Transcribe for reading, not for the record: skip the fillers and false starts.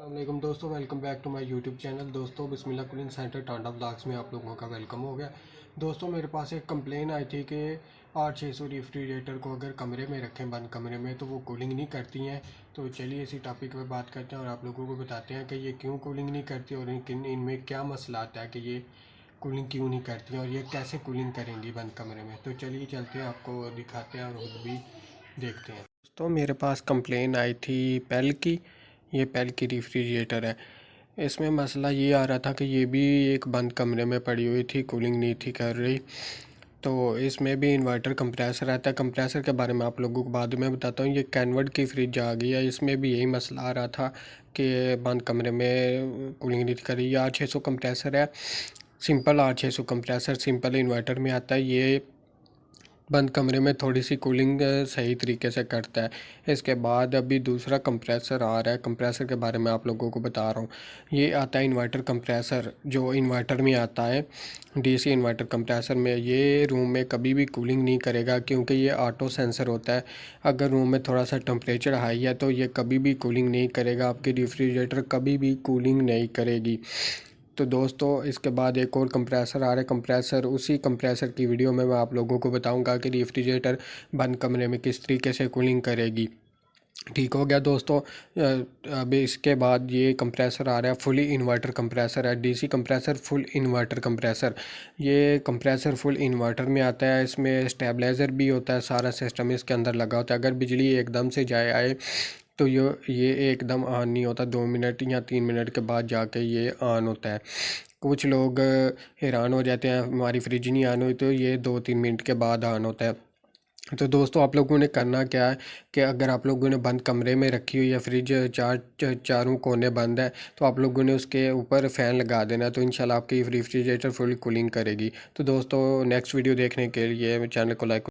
अस्सलाम दोस्तों, welcome back to my YouTube channel. दोस्तों, Bismillah cooling center Tanda blogs में आप लोगों का वेलकम हो गया। दोस्तों, मेरे पास एक कंप्लेन आई थी कि R600 रेफ्रिजरेटर को अगर कमरे में रखें, बंद कमरे में, तो वो कूलिंग नहीं करती हैं। तो चलिए इसी टॉपिक पे बात करते हैं और आप लोगों को बताते हैं कि ये क्यों कूलिंग नहीं करती और इनमें क्या मसला आता है कि ये कूलिंग क्यों नहीं करती हैं और ये कैसे कूलिंग करेंगी बंद कमरे में। तो चलिए चलते हैं, आपको दिखाते हैं और खुद भी देखते हैं। तो मेरे पास कंप्लेन आई थी पेल की। ये पेल की रेफ्रिजरेटर है। इसमें मसला ये आ रहा था कि ये भी एक बंद कमरे में पड़ी हुई थी, कूलिंग नहीं थी कर रही। तो इसमें भी इन्वर्टर कंप्रेसर आता है। कंप्रेसर के बारे में आप लोगों को बाद में बताता हूँ। ये कैनवर्ड की फ्रिज आ गई है, इसमें भी यही मसला आ रहा था कि बंद कमरे में कूलिंग नहीं कर रही। ये R600 कंप्रेसर है, simple R600 compressor, simple inverter में आता है। ये बंद कमरे में थोड़ी सी कूलिंग सही तरीके से करता है। इसके बाद अभी दूसरा कंप्रेसर आ रहा है। कंप्रेसर के बारे में आप लोगों को बता रहा हूँ। ये आता है इन्वर्टर कंप्रेसर, जो इन्वर्टर में आता है, डीसी इन्वर्टर कंप्रेसर में। ये रूम में कभी भी कूलिंग नहीं करेगा क्योंकि ये ऑटो सेंसर होता है। अगर रूम में थोड़ा सा टेम्परेचर हाई है तो ये कभी भी कूलिंग नहीं करेगा, आपकी रेफ्रिजरेटर कभी भी कूलिंग नहीं करेगी। तो दोस्तों, इसके बाद एक और कंप्रेसर आ रहा है। कंप्रेसर, उसी कंप्रेसर की वीडियो में मैं आप लोगों को बताऊंगा कि रेफ्रिजरेटर बंद कमरे में किस तरीके से कूलिंग करेगी। ठीक हो गया दोस्तों। अभी इसके बाद ये कंप्रेसर आ रहा है, फुली इन्वर्टर कंप्रेसर है, DC compressor, full inverter compressor. ये कंप्रेसर फुल इन्वर्टर में आता है। इसमें स्टेबलाइज़र भी होता है, सारा सिस्टम इसके अंदर लगा होता है। अगर बिजली एकदम से जाए आए तो ये एकदम ऑन नहीं होता, 2 मिनट या 3 मिनट के बाद जाके ये ऑन होता है। कुछ लोग हैरान हो जाते हैं हमारी फ्रिज नहीं ऑन हुई, तो ये 2-3 मिनट के बाद ऑन होता है। तो दोस्तों, आप लोगों ने करना क्या है कि अगर आप लोगों ने बंद कमरे में रखी हुई है फ्रिज, चारों कोने बंद है, तो आप लोगों ने उसके ऊपर फ़ैन लगा देना, तो इंशाल्लाह आपकी रेफ्रिजरेटर फुल कूलिंग करेगी। तो दोस्तों, नेक्स्ट वीडियो देखने के लिए चैनल को लाइक